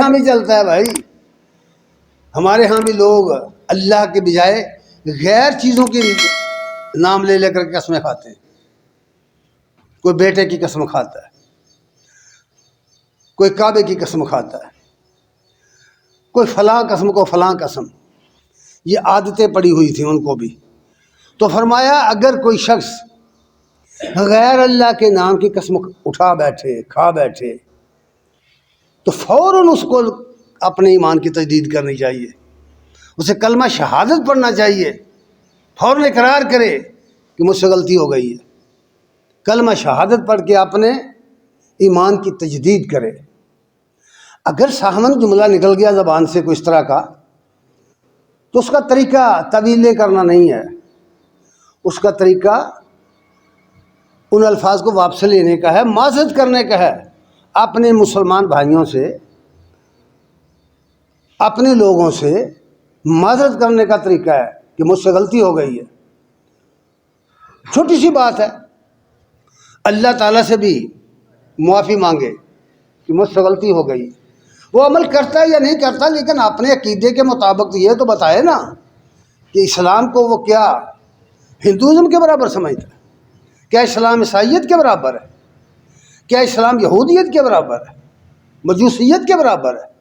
ہاں بھی چلتا ہے بھائی، ہمارے ہاں بھی لوگ اللہ کے بجائے غیر چیزوں کے نام لے لے کر قسمیں کھاتے ہیں. کوئی بیٹے کی قسم کھاتا ہے، کوئی کعبے کی قسم کھاتا ہے، کوئی فلاں قسم کو فلاں قسم. یہ عادتیں پڑی ہوئی تھیں ان کو بھی. تو فرمایا اگر کوئی شخص غیر اللہ کے نام کی قسم اٹھا بیٹھے، کھا بیٹھے، تو فوراً اس کو اپنے ایمان کی تجدید کرنی چاہیے، اسے کلمہ شہادت پڑھنا چاہیے، فوراً اقرار کرے کہ مجھ سے غلطی ہو گئی ہے، کلمہ شہادت پڑھ کے اپنے ایمان کی تجدید کرے. اگر سامن جملہ نکل گیا زبان سے کوئی اس طرح کا، تو اس کا طریقہ طویلے کرنا نہیں ہے، اس کا طریقہ ان الفاظ کو واپس لینے کا ہے، معذرت کرنے کا ہے اپنے مسلمان بھائیوں سے، اپنے لوگوں سے معذرت کرنے کا طریقہ ہے کہ مجھ سے غلطی ہو گئی ہے. چھوٹی سی بات ہے، اللہ تعالیٰ سے بھی معافی مانگے کہ مجھ سے غلطی ہو گئی. وہ عمل کرتا ہے یا نہیں کرتا، لیکن اپنے عقیدے کے مطابق یہ تو بتائے نا کہ اسلام کو وہ کیا ہندوازم کے برابر سمجھتا ہے، کیا اسلام عیسائیت کے برابر ہے، کیا اسلام یہودیت کے برابر ہے، مجوسیت کے برابر ہے.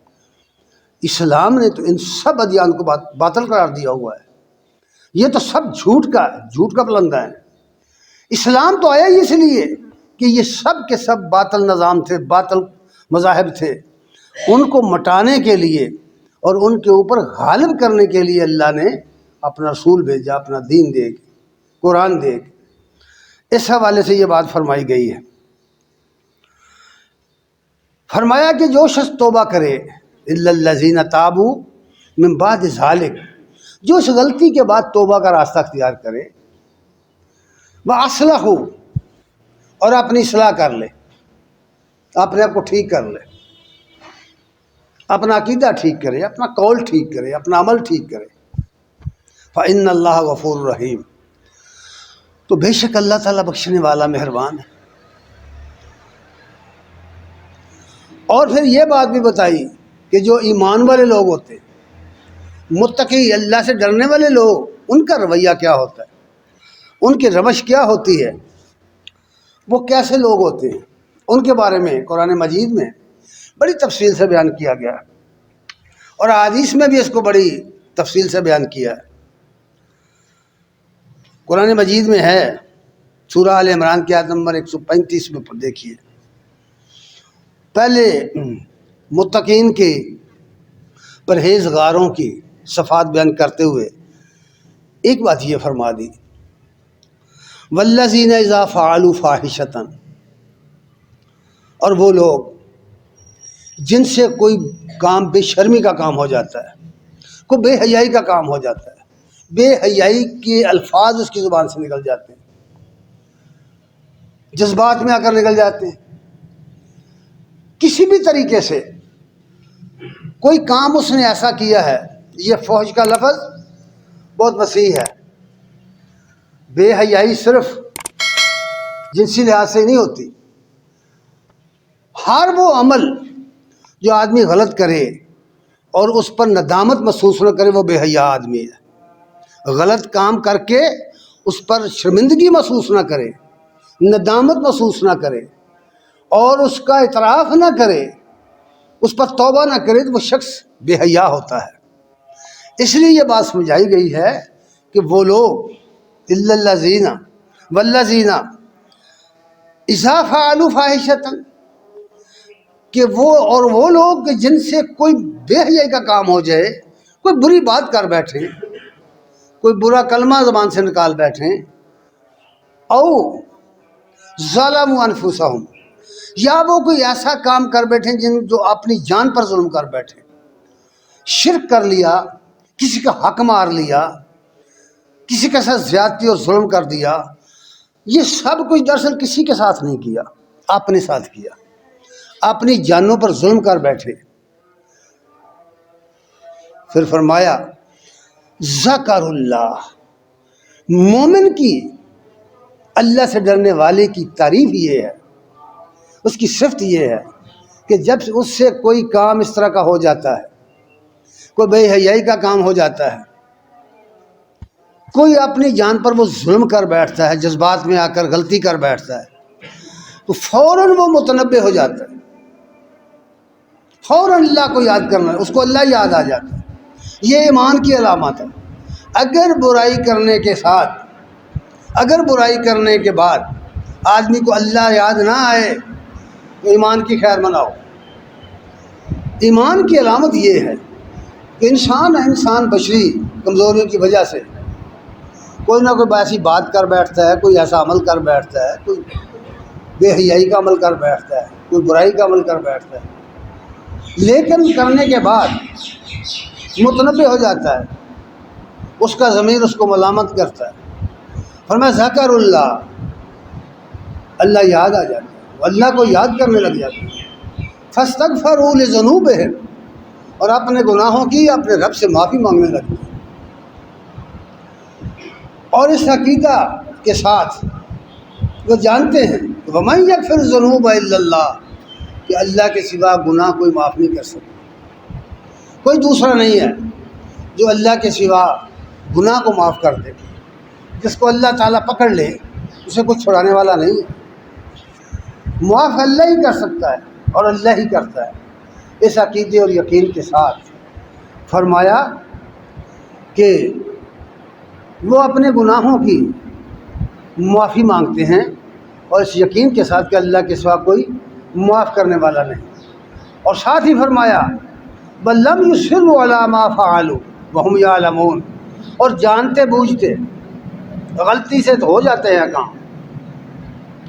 اسلام نے تو ان سب ادیان کو باطل قرار دیا ہوا ہے. یہ تو سب جھوٹ کا پلندہ ہے. اسلام تو آیا ہی اس لیے کہ یہ سب کے سب باطل نظام تھے، باطل مذاہب تھے. ان کو مٹانے کے لیے اور ان کے اوپر غالب کرنے کے لیے اللہ نے اپنا رسول بھیجا، اپنا دین دے کے، قرآن دے کے. اس حوالے سے یہ بات فرمائی گئی ہے. فرمایا کہ جو شخص توبہ کرے الا الذین تابوا من بعد ذلک، جو اس غلطی کے بعد توبہ کا راستہ اختیار کرے، واصلحوا، اور اپنی اصلاح کر لے، اپنے آپ کو ٹھیک کر لے، اپنا عقیدہ ٹھیک کرے، اپنا قول ٹھیک کرے، اپنا عمل ٹھیک کرے، فإن اللہ غفور رحیم، تو بے شک اللہ تعالیٰ بخشنے والا مہربان ہے. اور پھر یہ بات بھی بتائی کہ جو ایمان والے لوگ ہوتے ہیں، متقی اللہ سے ڈرنے والے لوگ، ان کا رویہ کیا ہوتا ہے، ان کی روش کیا ہوتی ہے، وہ کیسے لوگ ہوتے ہیں، ان کے بارے میں قرآن مجید میں بڑی تفصیل سے بیان کیا گیا، اور احادیث میں بھی اس کو بڑی تفصیل سے بیان کیا ہے. قرآن مجید میں ہے، سورہ آل عمران کی آیت نمبر 135 میں دیکھیے. پہلے متقین کے پرہیزگاروں کی صفات بیان کرتے ہوئے ایک بات یہ فرما دی، والذین اذا فعلوا فاحشۃ، اور وہ لوگ جن سے کوئی کام بے شرمی کا کام ہو جاتا ہے، کوئی بے حیائی کا کام ہو جاتا ہے، بے حیائی کے الفاظ اس کی زبان سے نکل جاتے ہیں، جذبات میں آ کر نکل جاتے ہیں، کسی بھی طریقے سے کوئی کام اس نے ایسا کیا ہے. یہ فحش کا لفظ بہت وسیع ہے. بے حیائی صرف جنسی لحاظ سے نہیں ہوتی، ہر وہ عمل جو آدمی غلط کرے اور اس پر ندامت محسوس نہ کرے، وہ بے حیا آدمی ہے. غلط کام کر کے اس پر شرمندگی محسوس نہ کرے، ندامت محسوس نہ کرے اور اس کا اعتراف نہ کرے، اس پر توبہ نہ کرے، تو وہ شخص بے حیا ہوتا ہے. اس لیے یہ بات سمجھائی گئی ہے کہ وہ لوگ الا الذین والذین اذا فعلوا فاحشۃ، کہ وہ لوگ جن سے کوئی بے حیائی کا کام ہو جائے، کوئی بری بات کر بیٹھے، کوئی برا کلمہ زبان سے نکال بیٹھیں، او ظلموا انفسہم، یا وہ کوئی ایسا کام کر بیٹھیں جو اپنی جان پر ظلم کر بیٹھے، شرک کر لیا، کسی کا حق مار لیا، کسی کے ساتھ زیادتی اور ظلم کر دیا. یہ سب کچھ دراصل کسی کے ساتھ نہیں کیا، اپنے ساتھ کیا، اپنی جانوں پر ظلم کر بیٹھے. پھر فرمایا ذکر اللہ، مومن کی، اللہ سے ڈرنے والے کی تعریف یہ ہے، اس کی صفت یہ ہے کہ جب اس سے کوئی کام اس طرح کا ہو جاتا ہے، کوئی بے حیائی کا کام ہو جاتا ہے، کوئی اپنی جان پر وہ ظلم کر بیٹھتا ہے، جذبات میں آ کر غلطی کر بیٹھتا ہے، تو فوراً وہ متنبع ہو جاتا ہے، فوراً اللہ کو یاد کرنا، اس کو اللہ یاد آ جاتا ہے۔ یہ ایمان کی علامت ہے۔ اگر برائی کرنے کے ساتھ، اگر برائی کرنے کے بعد آدمی کو اللہ یاد نہ آئے تو ایمان کی خیر مناؤ۔ ایمان کی علامت یہ ہے کہ انسان بشری کمزوریوں کی وجہ سے کوئی نہ کوئی ایسی بات کر بیٹھتا ہے، کوئی ایسا عمل کر بیٹھتا ہے، کوئی بے حیائی کا عمل کر بیٹھتا ہے، کوئی برائی کا عمل کر بیٹھتا ہے، لیکن کرنے کے بعد متنبع ہو جاتا ہے، اس کا ضمیر اس کو ملامت کرتا ہے۔ فرمایا ذکر اللہ یاد آ جاتا ہے، وہ اللہ کو یاد کرنے لگ جاتا ہے۔ فاستغفروا لذنوبہم، اور اپنے گناہوں کی اپنے رب سے معافی مانگنے لگتے ہیں۔ اور اس عقیدہ کے ساتھ وہ جانتے ہیں وَمَن يَغْفِرُ الذُّنُوبَ إِلَّا اللَّهُ، کہ اللہ کے سوا گناہ کوئی معاف نہیں کر سکتا، کوئی دوسرا نہیں ہے جو اللہ کے سوا گناہ کو معاف کر دے۔ جس کو اللہ تعالیٰ پکڑ لے اسے کچھ چھڑانے والا نہیں ہے، معاف اللہ ہی کر سکتا ہے اور اللہ ہی کرتا ہے۔ اس عقیدے اور یقین کے ساتھ فرمایا کہ وہ اپنے گناہوں کی معافی مانگتے ہیں، اور اس یقین کے ساتھ کہ اللہ کے سوا کوئی معاف کرنے والا نہیں۔ اور ساتھ ہی فرمایا بل لم یصروا علی ما فعلوا وهم یعلمون، اور جانتے بوجھتے، غلطی سے تو ہو جاتے ہیں کام،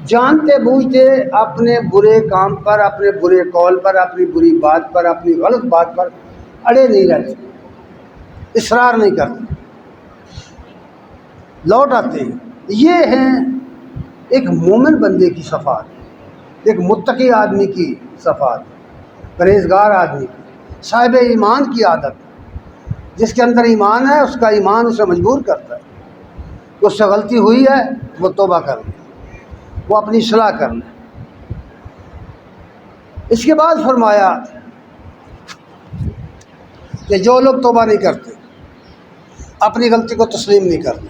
جانتے بوجھتے اپنے برے کام پر، اپنے برے قول پر، اپنی بری بات پر، اپنی غلط بات پر اڑے نہیں رہتے، اصرار نہیں کرتے، لوٹ آتے ہیں۔ یہ ہیں ایک مومن بندے کی صفات، ایک متقی آدمی کی صفات، پرہیزگار آدمی کی، صاحب ایمان کی عادت۔ جس کے اندر ایمان ہے، اس کا ایمان اسے مجبور کرتا ہے کہ اس سے غلطی ہوئی ہے وہ توبہ کر لے، وہ اپنی اصلاح کر لے۔ اس کے بعد فرمایا کہ جو لوگ توبہ نہیں کرتے، اپنی غلطی کو تسلیم نہیں کرتے،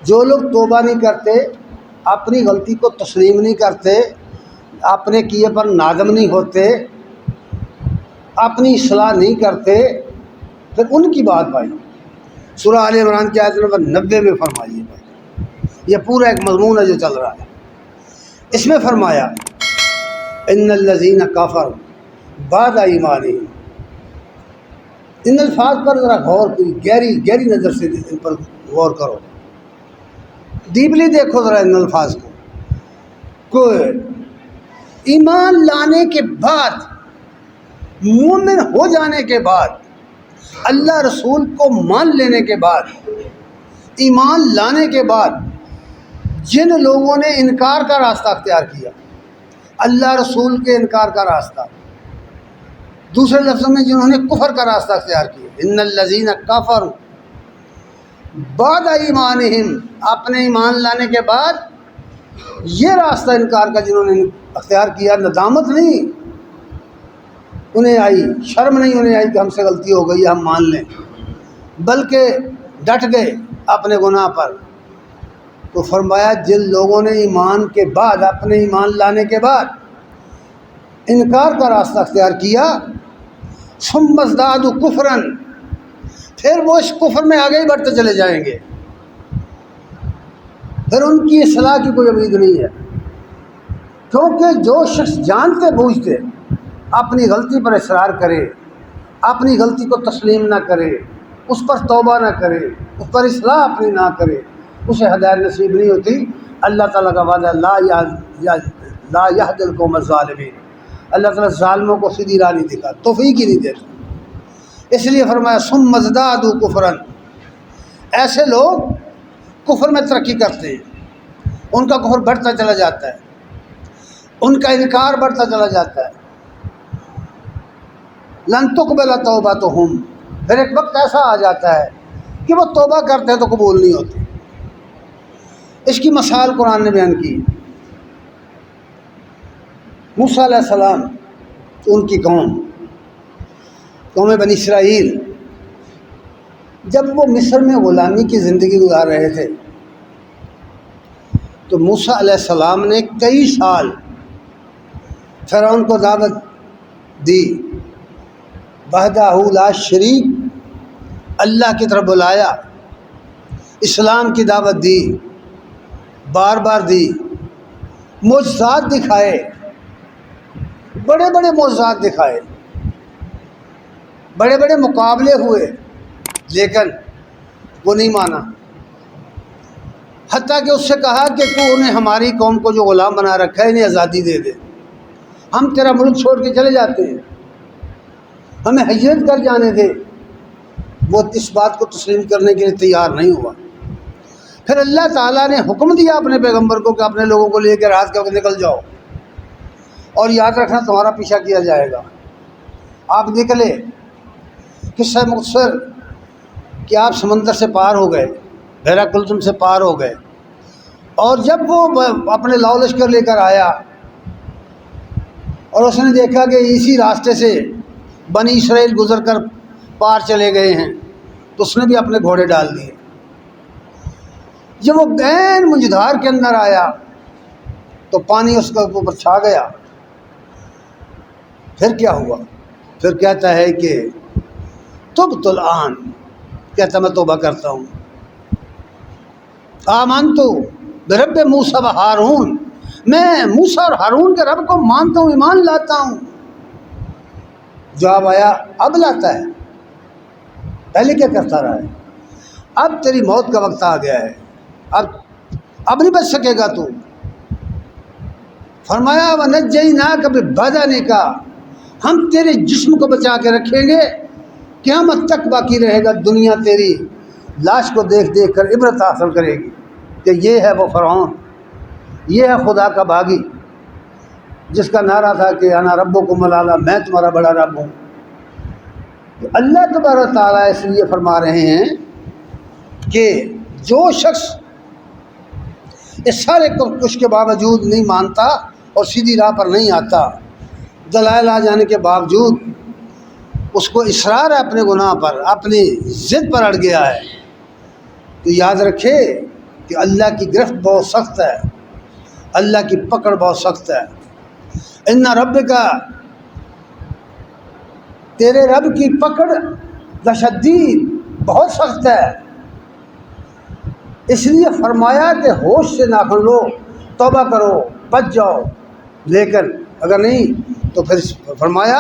جو لوگ توبہ نہیں کرتے، اپنی غلطی کو تسلیم نہیں کرتے، اپنے کیے پر نادم نہیں ہوتے، اپنی اصلاح نہیں کرتے، پھر ان کی بات بھائی سورہ آل عمران کی آیت نمبر 90 میں فرمائیے بھائی، یہ پورا ایک مضمون ہے جو چل رہا ہے۔ اس میں فرمایا ان الذین کفروا بعد ایمانہم، ان الفاظ پر ذرا غور کری، گہری نظر سے ان پر غور کرو، ڈیپلی دیکھو ذرا ان الفاظ کو۔ کوئی ایمان لانے کے بعد، مومن ہو جانے کے بعد، اللہ رسول کو مان لینے کے بعد، ایمان لانے کے بعد جن لوگوں نے انکار کا راستہ اختیار کیا، اللہ رسول کے انکار کا راستہ، دوسرے لفظوں میں جنہوں نے کفر کا راستہ اختیار کیا، ان الذین کفروا بعد ایمانہم، اپنے ایمان لانے کے بعد یہ راستہ انکار کا جنہوں نے اختیار کیا، ندامت نہیں انہیں آئی، شرم نہیں انہیں آئی کہ ہم سے غلطی ہو گئی ہم مان لیں، بلکہ ڈٹ گئے اپنے گناہ پر، تو فرمایا جن لوگوں نے ایمان کے بعد، اپنے ایمان لانے کے بعد انکار کا راستہ اختیار کیا، ثم ازدادوا کفرا، پھر وہ اس کفر میں آگے ہی بڑھتے چلے جائیں گے، پھر ان کی اصلاح کی کوئی امید نہیں ہے۔ کیونکہ جو شخص جانتے بوجھتے اپنی غلطی پر اصرار کرے، اپنی غلطی کو تسلیم نہ کرے، اس پر توبہ نہ کرے، اس پر اصلاح اپنی نہ کرے، اسے ہدایت نصیب نہیں ہوتی۔ اللہ تعالیٰ کا وعدہ لا یہدی القوم الظالمین، اللہ تعالیٰ ظالموں کو سیدھی راہ نہیں دکھاتا، توفیق ہی نہیں دیتا۔ اس لیے فرمایا ثم ازدادوا کفرا، ایسے لوگ کفر میں ترقی کرتے ہیں، ان کا کفر بڑھتا چلا جاتا ہے، ان کا انکار بڑھتا چلا جاتا ہے۔ لن تقبل توبتہم، پھر ایک وقت ایسا آ جاتا ہے کہ وہ توبہ کرتے ہیں تو قبول نہیں ہوتی۔ اس کی مثال قرآن نے بیان کی، موسیٰ علیہ السلام ان کی قوم بنی اسرائیل جب وہ مصر میں غلامی کی زندگی گزار رہے تھے تو موسیٰ علیہ السلام نے کئی سال فرعون کو دعوت دی، وحدہ لا شریک اللہ کی طرف بلایا، اسلام کی دعوت دی، بار بار دی، معجزات دکھائے، بڑے بڑے معجزات دکھائے، بڑے بڑے مقابلے ہوئے، لیکن وہ نہیں مانا۔ حتیٰ کہ اس سے کہا کہ تو انہیں ہماری قوم کو جو غلام بنا رکھا ہے انہیں آزادی دے دے، ہم تیرا ملک چھوڑ کے چلے جاتے ہیں، ہمیں ہجرت کر جانے دے۔ وہ اس بات کو تسلیم کرنے کے لیے تیار نہیں ہوا۔ پھر اللہ تعالیٰ نے حکم دیا اپنے پیغمبر کو کہ اپنے لوگوں کو لے کے رات کے وقت نکل جاؤ، اور یاد رکھنا تمہارا پیچھا کیا جائے گا۔ آپ نکلے، قصہ مختصر کہ آپ سمندر سے پار ہو گئے، بحیرہ کلثم سے پار ہو گئے، اور جب وہ اپنے لاؤ لشکر لے کر آیا اور اس نے دیکھا کہ اسی راستے سے بنی اسرائیل گزر کر پار چلے گئے ہیں تو اس نے بھی اپنے گھوڑے ڈال دیے۔ جب وہ غین منجدھار کے اندر آیا تو پانی اس کے اوپر چھا گیا۔ پھر کیا ہوا؟ پھر کہتا ہے کہ تبت الآن، کہتا میں توبہ کرتا ہوں، آمنت برب موسیٰ و ہارون، میں موسیٰ اور ہارون کے رب کو مانتا ہوں، ایمان لاتا ہوں۔ جواب آیا اب لاتا ہے، پہلے کیا کرتا رہا ہے؟ اب تیری موت کا وقت آ گیا ہے، اب نہیں بچ سکے گا تو۔ فرمایا وَنَجَّيْنَاكَ بِبَدَنِكَ، ہم تیرے جسم کو بچا کے رکھیں گے، قیامت تک باقی رہے گا، دنیا تیری لاش کو دیکھ دیکھ کر عبرت حاصل کرے گی کہ یہ ہے وہ فرعون، یہ ہے خدا کا باغی جس کا نعرہ تھا کہ انا ربکم الاعلی، میں تمہارا بڑا رب ہوں۔ تو اللہ تبارک و تعالیٰ اس لیے فرما رہے ہیں کہ جو شخص اس سارے کچھ کے باوجود نہیں مانتا اور سیدھی راہ پر نہیں آتا، دلائل آ جانے کے باوجود اس کو اصرار ہے اپنے گناہ پر، اپنی ضد پر اڑ گیا ہے، تو یاد رکھے کہ اللہ کی گرفت بہت سخت ہے، اللہ کی پکڑ بہت سخت ہے۔ ان رب کا، تیرے رب کی پکڑ لشدید، بہت سخت ہے۔ اس لیے فرمایا کہ ہوش سے ناخن لو، توبہ کرو، بچ جاؤ، لیکن اگر نہیں تو پھر فرمایا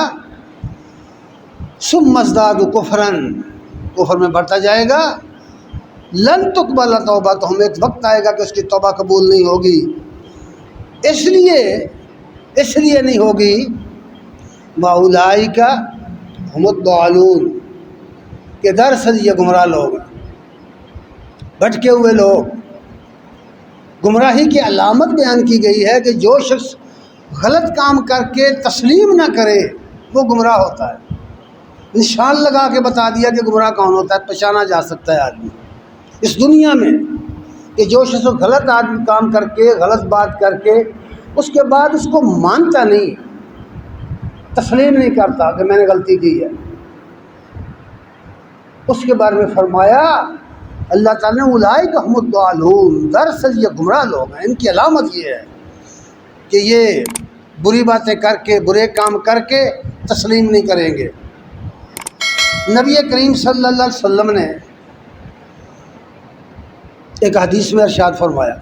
ثم ازدادوا کفرا، کفر میں بڑھتا جائے گا، لن تقبل توبہ، تو ہمیں ایک وقت آئے گا کہ اس کی توبہ قبول نہیں ہوگی۔ اس لیے نہیں ہوگی وَأُولَٰئِکَ هُمُ الضَّالُونَ، کہ دراصل یہ گمراہ لوگ ہیں، بھٹکے ہوئے لوگ۔ گمراہی کی علامت بیان کی گئی ہے کہ جو شخص غلط کام کر کے تسلیم نہ کرے وہ گمراہ ہوتا ہے۔ نشان لگا کے بتا دیا کہ گمراہ کون ہوتا ہے، پہچانا جا سکتا ہے آدمی اس دنیا میں، کہ جو شخص غلط آدمی کام کر کے، غلط بات کر کے اس کے بعد اس کو مانتا نہیں، تسلیم نہیں کرتا کہ میں نے غلطی کی ہے، اس کے بارے میں فرمایا اللہ تعالیٰ نے اولئک هم الضالون، دراصل یہ گمراہ لوگ ہیں، ان کی علامت یہ ہے کہ یہ بری باتیں کر کے، برے کام کر کے تسلیم نہیں کریں گے۔ نبی کریم صلی اللہ علیہ وسلم نے ایک حدیث میں ارشاد فرمایا،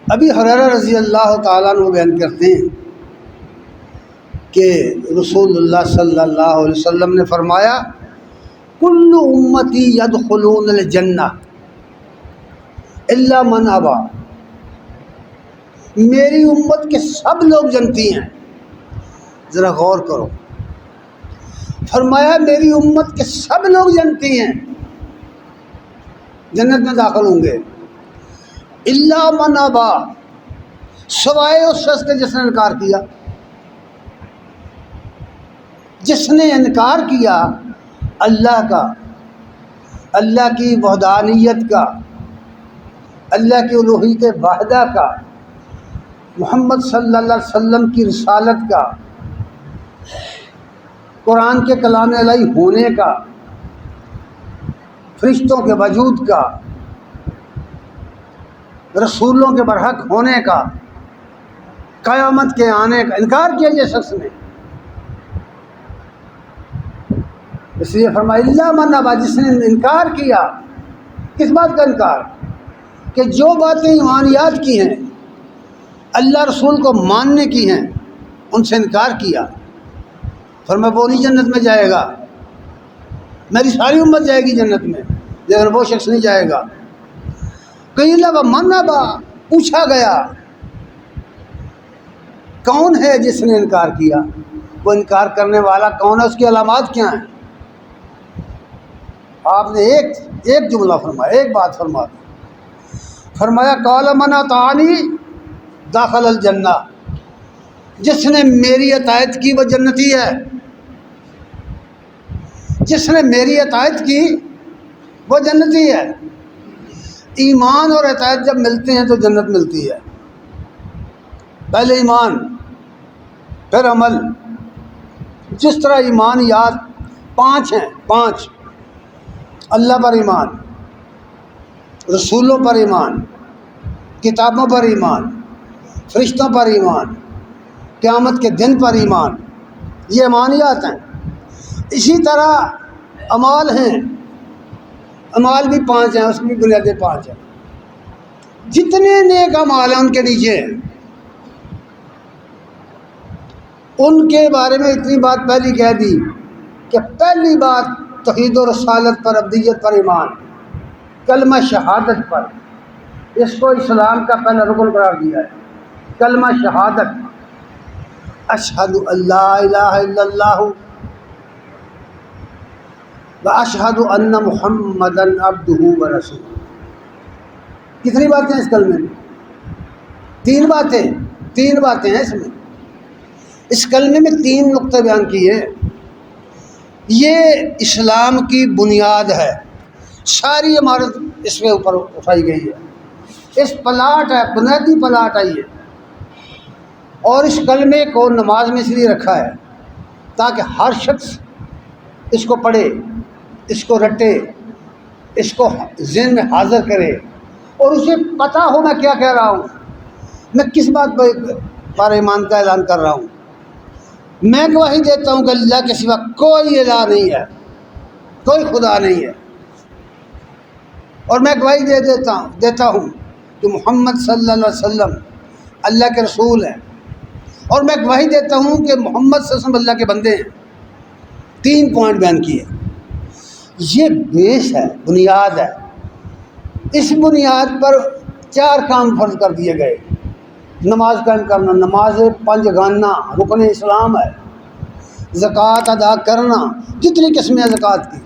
ابی ہریرہ رضی اللہ تعالیٰ عنہ بیان کرتے ہیں کہ رسول اللہ صلی اللہ علیہ وسلم نے فرمایا کل امتی یدخلون الجنہ الا من ابا، میری امت کے سب لوگ جنتی ہیں۔ ذرا غور کرو، فرمایا میری امت کے سب لوگ جنتی ہیں، جنت میں داخل ہوں گے، الا من ابا، سوائے اس شخص کے جس نے انکار کیا۔ جس نے انکار کیا اللہ کا، اللہ کی وحدانیت کا، اللہ کی الوہیت واحدہ کا، محمد صلی اللہ علیہ وسلم کی رسالت کا، قرآن کے کلام الہی ہونے کا، فرشتوں کے وجود کا، رسولوں کے برحق ہونے کا، قیامت کے آنے کا انکار کیا جس شخص نے، اس لیے فرمایا اللہ من ابا، جس نے انکار کیا۔ کس بات کا انکار؟ کہ جو باتیں ایمانیات کی ہیں، اللہ رسول کو ماننے کی ہیں، ان سے انکار کیا۔ فرمایا وہ نہیں جنت میں جائے گا، میری ساری امت جائے گی جنت میں، لیکن وہ شخص نہیں جائے گا۔ قیل ومن ابا، پوچھا گیا کون ہے جس نے انکار کیا؟ وہ انکار کرنے والا کون ہے، اس کی علامات کیا ہیں؟ آپ نے ایک جملہ فرمایا، ایک بات فرمایا قال من اطاعنی داخل الجنہ، جس نے میری اطاعت کی وہ جنتی ہے، جس نے میری اطاعت کی وہ جنتی ہے۔ ایمان اور اطاعت جب ملتے ہیں تو جنت ملتی ہے۔ پہلے ایمان پھر عمل۔ جس طرح ایمانیات 5 ہیں، 5 اللہ پر ایمان، رسولوں پر ایمان، کتابوں پر ایمان، فرشتوں پر ایمان، قیامت کے دن پر ایمان، یہ ایمانیات ہیں۔ اسی طرح اعمال ہیں، اعمال بھی 5 ہیں، اس کی بھی بنیادیں 5 ہیں۔ جتنے نیک اعمال ہیں ان کے نیچے ان کے بارے میں اتنی بات پہلی کہہ دی کہ پہلی بات توحید و رسالت پر، ابدیت پر ایمان، کلمہ شہادت پر، اس کو اسلام کا پہلا رکن قرار دیا ہے۔ کلمہ شہادت، اشہد ان لا الہ الا اللہ و اشہد ان محمدً عبدہ و رسولہ۔ کتنی باتیں ہیں اس کلمے میں؟ 3 باتیں ہیں اس میں۔ اس کلمے میں 3 نقطے بیان کیے۔ یہ اسلام کی بنیاد ہے، ساری عمارت اس کے اوپر اٹھائی گئی ہے۔ اس پلاٹ ہے، بنیادی پلاٹ ہے یہ۔ اور اس کلمے کو نماز میں اس لیے رکھا ہے تاکہ ہر شخص اس کو پڑھے، اس کو رٹے، اس کو ذہن میں حاضر کرے اور اسے پتہ ہو میں کیا کہہ رہا ہوں، میں کس بات پر ایمان کا اعلان کر رہا ہوں۔ میں گواہی دیتا ہوں کہ اللہ کے سوا کوئی الہ نہیں ہے، کوئی خدا نہیں ہے، اور میں گواہی دیتا ہوں کہ محمد صلی اللہ علیہ وسلم اللہ کے رسول ہیں، اور میں گواہی دیتا ہوں کہ محمد صلی اللہ علیہ وسلم اللہ کے بندے ہیں۔ 3 پوائنٹ بیان کیے۔ یہ بیس ہے، بنیاد ہے۔ اس بنیاد پر 4 کام فرض کر دیے گئے۔ نماز قائم کرنا، نماز پنجگانہ رکن اسلام ہے۔ زکوٰۃ ادا کرنا، جتنی قسمیں زکوٰۃ کی،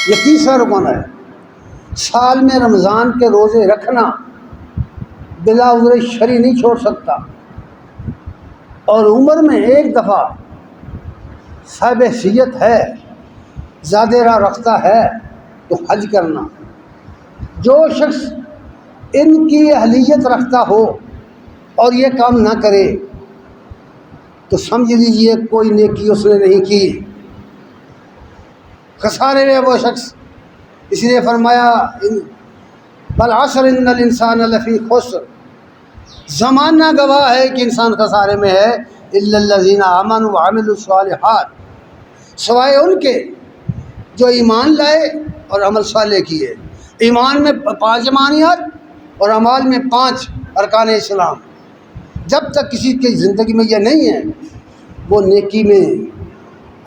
یہ 3را رکن ہے۔ سال میں رمضان کے روزے رکھنا، بلا عذر شرعی نہیں چھوڑ سکتا، اور عمر میں 1 دفعہ صاحب حیثیت ہے، زیادہ راہ رفتہ ہے تو حج کرنا۔ جو شخص ان کی اہلیت رکھتا ہو اور یہ کام نہ کرے تو سمجھ لیجئے کوئی نیکی اس نے نہیں کی، خسارے میں وہ شخص۔ اس لیے فرمایا بالعصر ان الانسان لفی خسر، زمانہ گواہ ہے کہ انسان خسارے میں ہے، الا الذین آمنوا وعملوا الصالحات، سوائے ان کے جو ایمان لائے اور عمل صالح کیے۔ ایمان میں 5 ایمانیات اور اعمال میں 5 ارکان اسلام۔ جب تک کسی کی زندگی میں یہ نہیں ہے وہ نیکی میں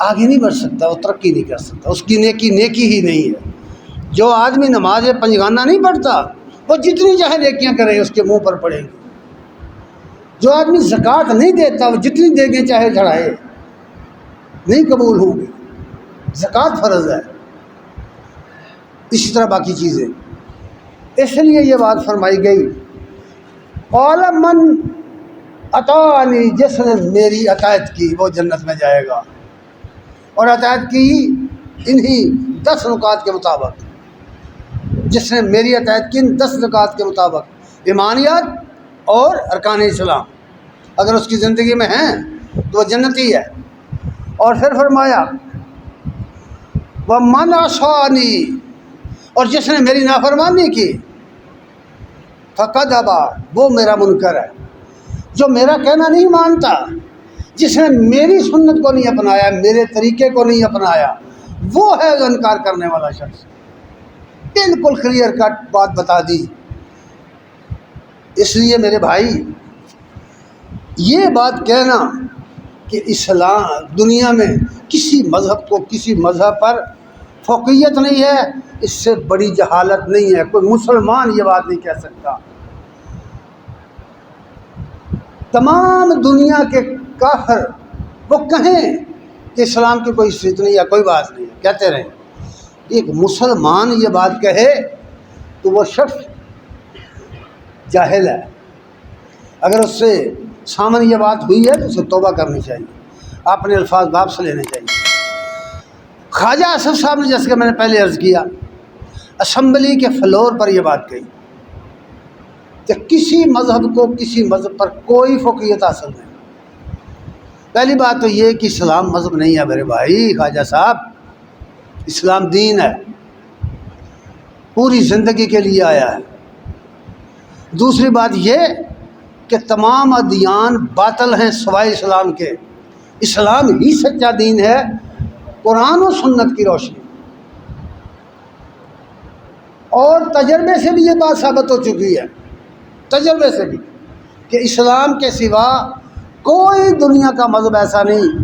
آگے نہیں بڑھ سکتا، وہ ترقی نہیں کر سکتا، اس کی نیکی ہی نہیں ہے۔ جو آدمی نماز پنجگانہ نہیں پڑھتا وہ جتنی چاہے نیکیاں کرے اس کے منہ پر پڑیں گے۔ جو آدمی زکوٰۃ نہیں دیتا وہ جتنی دیگیں چاہے چڑھائے نہیں قبول ہوں گی۔ زکوٰۃ فرض ہے، اسی طرح باقی چیزیں۔ اس لیے یہ بات فرمائی گئی قال من اطاعنی، جس نے میری اطاعت کی وہ جنت میں جائے گا۔ اور اطاعت کی انہی 10 نکات کے مطابق، جس نے میری اطاعت کی ان 10 نکات کے مطابق ایمانیات اور ارکان اسلام اگر اس کی زندگی میں ہیں تو وہ جنتی ہے۔ اور پھر فرمایا وَمَنْ عَصَانِي، اور جس نے میری نافرمانی کی فَقَدْ أَبَىٰ، وہ میرا منکر ہے، جو میرا کہنا نہیں مانتا، جس نے میری سنت کو نہیں اپنایا، میرے طریقے کو نہیں اپنایا، وہ ہے جو انکار کرنے والا شخص۔ بالکل کلیئر کٹ بات بتا دی۔ اس لیے میرے بھائی یہ بات کہنا کہ اسلام دنیا میں کسی مذہب کو کسی مذہب پر فوقیت نہیں ہے، اس سے بڑی جہالت نہیں ہے۔ کوئی مسلمان یہ بات نہیں کہہ سکتا۔ تمام دنیا کے کافر وہ کہیں کہ اسلام کی کوئی حیثیت نہیں ہے، کوئی بات نہیں ہے، کہتے رہیں۔ ایک مسلمان یہ بات کہے تو وہ شخص جاہل ہے۔ اگر اس سے سامنے یہ بات ہوئی ہے تو اسے توبہ کرنی چاہیے، اپنے الفاظ واپس لینے چاہیے۔ خواجہ آصف صاحب نے، جیسے کہ میں نے پہلے عرض کیا، اسمبلی کے فلور پر یہ بات کہی کہ کسی مذہب کو کسی مذہب پر کوئی فوقیت حاصل نہیں۔ پہلی بات تو یہ کہ اسلام مذہب نہیں ہے میرے بھائی خواجہ صاحب، اسلام دین ہے، پوری زندگی کے لیے آیا ہے۔ دوسری بات یہ کہ تمام ادیان باطل ہیں سوائے اسلام کے، اسلام ہی سچا دین ہے، قرآن و سنت کی روشنی۔ اور تجربے سے بھی یہ بات ثابت ہو چکی ہے، تجربے سے بھی، کہ اسلام کے سوا کوئی دنیا کا مذہب ایسا نہیں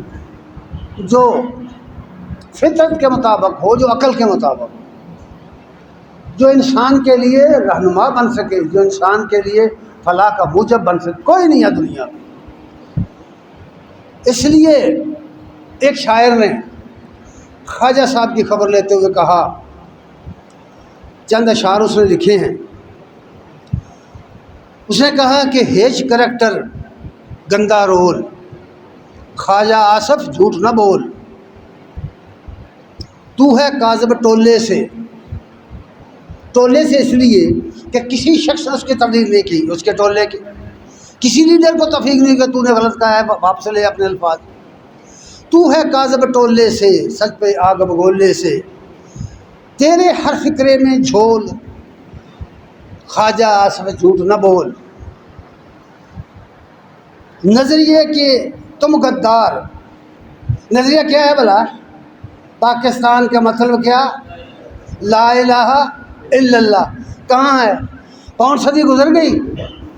جو فطرت کے مطابق ہو، جو عقل کے مطابق ہو، جو انسان کے لیے رہنما بن سکے، جو انسان کے لیے فلاح کا موجب بن سکے، کوئی نہیں ہے دنیا میں۔ اس لیے ایک شاعر نے خواجہ صاحب کی خبر لیتے ہوئے کہا، چند اشعار اس نے لکھے ہیں، اس نے کہا کہ ہیچ کریکٹر گندا رول، خواجہ آصف جھوٹ نہ بول، تو ہے کاذب ٹولے سے۔ ٹولے سے اس لیے کہ کسی شخص نے اس کی تبلیغ نہیں کی، اس کے ٹولے کی کسی لیڈر کو تفریق نہیں کہ تو نے غلط کہا ہے، واپس لے اپنے الفاظ۔ تو ہے کاذب ٹولے سے، سچ پہ آگ بگولے سے، تیرے ہر فکرے میں جھول، خواجہ آصف جھوٹ نہ بول۔ نظریے کہ تم غدار، نظریہ کیا ہے بھلا؟ پاکستان کا مطلب کیا؟ لا الہ الا اللہ۔ کہاں ہے؟ کون صدی گزر گئی؟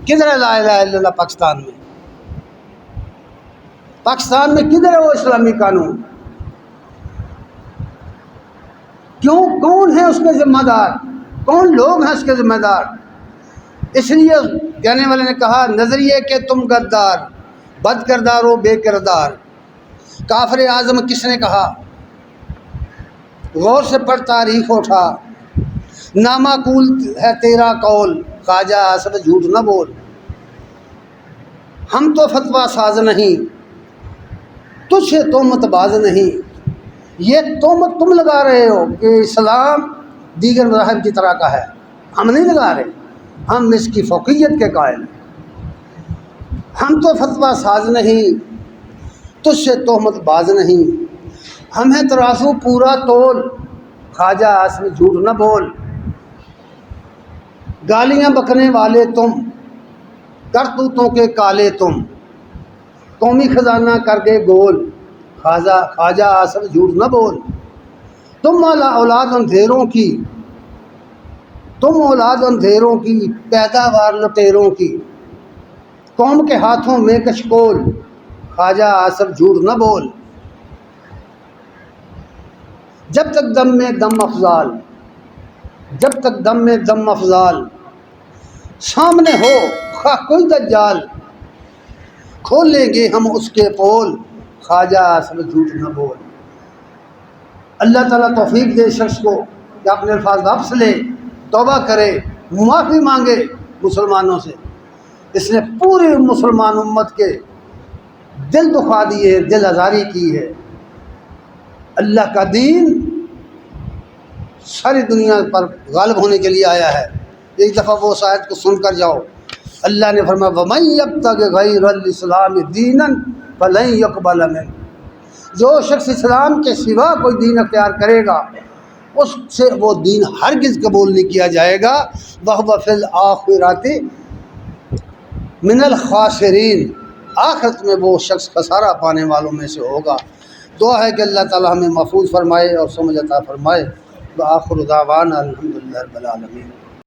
کدھر ہے لا الہ الا اللہ پاکستان میں؟ پاکستان میں کدھر ہے وہ اسلامی قانون؟ کیوں؟ کون ہے اس کے ذمہ دار؟ کون لوگ ہیں اس کے ذمہ دار؟ اس لیے کہنے والے نے کہا، نظریے کہ تم غدار، بد کردار و بے کردار۔ کافر اعظم کس نے کہا؟ غور سے پڑھ تاریخ اٹھا، نامعقول ہے تیرا قول، خواجہ آصف جھوٹ نہ بول۔ ہم تو فتویٰ ساز نہیں، تجھ سے تہمت باز نہیں۔ یہ تہمت تم لگا رہے ہو کہ اسلام دیگر مذاہب کی طرح کا ہے، ہم نہیں لگا رہے، ہم اس کی فوقیت کے قائل ہیں۔ ہم تو فتویٰ ساز نہیں، تجھ سے تہمت باز نہیں۔ ہم ہیں ترازو پورا تول، خواجہ آصف جھوٹ نہ بول۔ گالیاں بکنے والے تم، کرتوتوں کے کالے تم، قومی خزانہ کر گئے گول، خواجہ آصف جھوٹ نہ بول۔ تم اولاد اندھیروں کی، تم اولاد اندھیروں کی، پیداوار لٹیروں کی، قوم کے ہاتھوں میں کشکول، خواجہ آصف جھوٹ نہ بول۔ جب تک دم میں دم افضال، جب تک دم میں دم افضال، سامنے ہو خواہ کوئی دجال، کھول لیں گے ہم اس کے پول، خواجہ آصف جھوٹ نہ بول۔ اللہ تعالیٰ توفیق دے شخص کو کہ اپنے الفاظ واپس لے، توبہ کرے، معافی مانگے مسلمانوں سے۔ اس نے پوری مسلمان امت کے دل دکھا دیے، دل آزاری کی ہے۔ اللہ کا دین ساری دنیا پر غالب ہونے کے لیے آیا ہے۔ ایک دفعہ وہ آیت کو سن کر جاؤ، اللہ نے فرمایا وَمَن يَبْتَغِ غَيْرَ الْإِسْلَامِ دِينًا فَلَن يُقْبَلَ مِنْهُ، جو شخص اسلام کے سوا کوئی دین اختیار کرے گا اس سے وہ دین ہرگز قبول نہیں کیا جائے گا، وَهُوَ فِي الْآخِرَةِ مِنَ الْخَاسِرِينَ، آخرت میں وہ شخص خسارہ پانے والوں میں سے ہوگا۔ دعا ہے کہ اللہ تعالی ہمیں محفوظ فرمائے اور سمجھ عطا فرمائے۔ وآخر دعوانا الحمدللہ رب العالمین۔